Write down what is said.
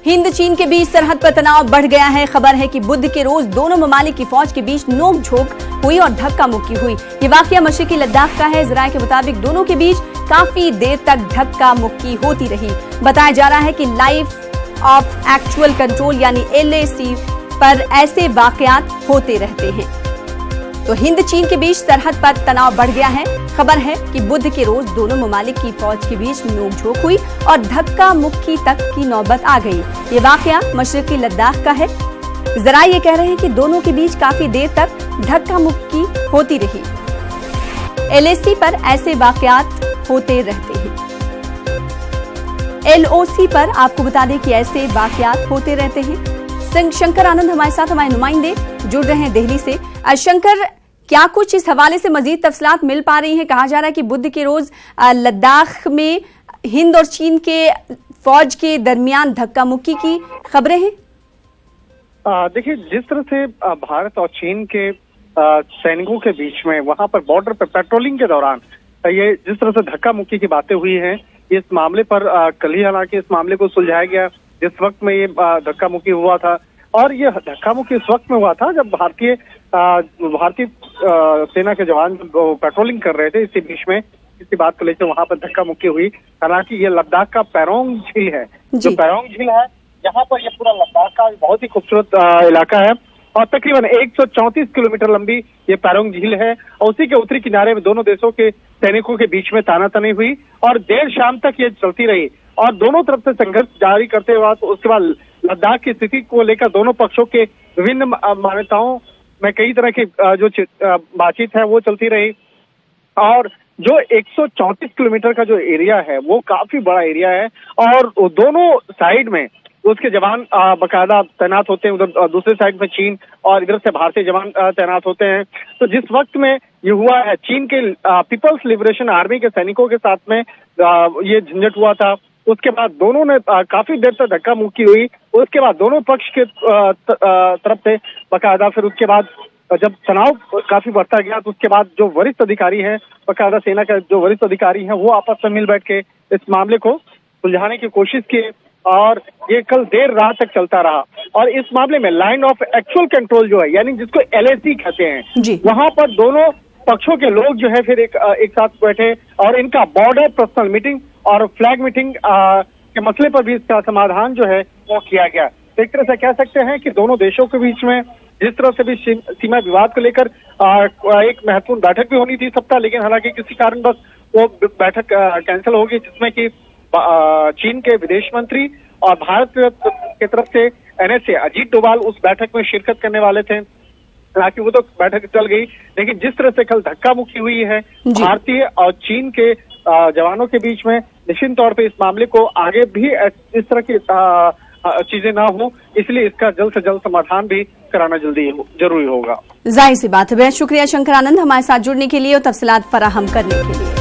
हिंद चीन के बीच सरहद पर तनाव बढ़ गया है। खबर है कि बुध के रोज दोनों ममालिक की फौज के बीच नोकझोंक हुई और धक्का मुक्की हुई। ये वाकया मशरिकी लद्दाख का है। जराये के मुताबिक दोनों के बीच काफी देर तक धक्का मुक्की होती रही। बताया जा रहा है कि लाइफ ऑफ एक्चुअल कंट्रोल यानी LAC पर ऐसे वाकयात होते रहते हैं। तो हिंद चीन के बीच सरहद पर तनाव बढ़ गया है। खबर है कि बुध के रोज दोनों ममालिक की फौज के बीच नोकझोंक हुई और धक्का मुक्की तक की नौबत आ गई। ये वाकया मशरिकी लद्दाख का है। जराये ये कह रहे हैं कि दोनों के बीच काफी देर तक धक्का मुक्की होती रही। LAC पर ऐसे वाकयात होते रहते हैं। LOC पर आपको बता दें कि ऐसे वाकयात होते रहते हैं। शंकर आनंद हमारे साथ, हमारे नुमाइंदे जुड़ रहे हैं दिल्ली से। शंकर, क्या कुछ इस हवाले से मजीद तफसीलात मिल पा रही हैं? कहा जा रहा है कि बुध के रोज लद्दाख में हिंद और चीन के फौज के दरमियान धक्का मुक्की की खबरें हैं। देखिए, जिस तरह से भारत और चीन के सैनिकों के बीच में वहां पर बॉर्डर पर पेट्रोलिंग के दौरान ये जिस तरह से धक्का मुक्की की बातें हुई हैं, इस मामले पर कल ही हालांकि इस मामले को सुलझाया गया जिस वक्त में ये धक्का मुक्की हुआ था। और ये धक्का मुक्की इस वक्त में हुआ था जब भारतीय सेना के जवान पेट्रोलिंग कर रहे थे। इसी बीच में किसी बात को लेकर वहां पर धक्का मुक्की हुई। हालांकि ये लद्दाख का पैरोंग झील है। जो पैरोंग झील है, यहाँ पर ये पूरा लद्दाख का बहुत ही खूबसूरत इलाका है और तकरीबन 134 किलोमीटर लंबी ये पैरोंग झील है। और उसी के उत्तरी किनारे में दोनों देशों के सैनिकों के बीच में तानातनी हुई और देर शाम तक ये चलती रही और दोनों तरफ से संघर्ष जारी करते हुए उसके बाद लद्दाख की स्थिति को लेकर दोनों पक्षों के विभिन्न मान्यताओं में कई तरह की जो बातचीत है वो चलती रही। और जो 134 किलोमीटर का जो एरिया है वो काफी बड़ा एरिया है और दोनों साइड में उसके जवान बाकायदा तैनात होते हैं। उधर दूसरे साइड में चीन और इधर से भारतीय जवान तैनात होते हैं। तो जिस वक्त में ये हुआ है, चीन के पीपल्स लिबरेशन आर्मी के सैनिकों के साथ में ये झंझट हुआ था। उसके बाद दोनों ने काफी देर तक धक्का मुक्की हुई। उसके बाद दोनों पक्ष के तरफ से बाकायदा फिर उसके बाद जब तनाव काफी बढ़ता गया तो उसके बाद जो वरिष्ठ अधिकारी हैं, बाकायदा सेना के जो वरिष्ठ अधिकारी हैं, वो आपस में मिल बैठ के इस मामले को सुलझाने की कोशिश की और ये कल देर रात तक चलता रहा। और इस मामले में लाइन ऑफ एक्चुअल कंट्रोल जो है यानी जिसको LAC कहते हैं, वहां पर दोनों पक्षों के लोग जो है फिर एक साथ बैठे और इनका बॉर्डर पर्सनल मीटिंग और फ्लैग मीटिंग के मसले पर भी इसका समाधान जो है वो किया गया। तो एक तरह से कह सकते हैं कि दोनों देशों के बीच में जिस तरह से भी सीमा विवाद को लेकर एक महत्वपूर्ण बैठक भी होनी थी सप्ताह, लेकिन हालांकि किसी कारणवश वो बैठक कैंसिल हो गई जिसमें कि चीन के विदेश मंत्री और भारत की तरफ से NSA अजीत डोभाल उस बैठक में शिरकत करने वाले थे। हालांकि वो तो बैठक चल गई, लेकिन जिस तरह से कल धक्का मुक्की हुई है भारतीय और चीन के जवानों के बीच में, निश्चित तौर पे इस मामले को आगे भी इस तरह की चीजें ना हो, इसलिए इसका जल्द से जल्द समाधान भी कराना जरूरी होगा। जाहिर सी बात है। बेहद शुक्रिया शंकर आनंद हमारे साथ जुड़ने के लिए और तफसीलात फराहम करने के लिए।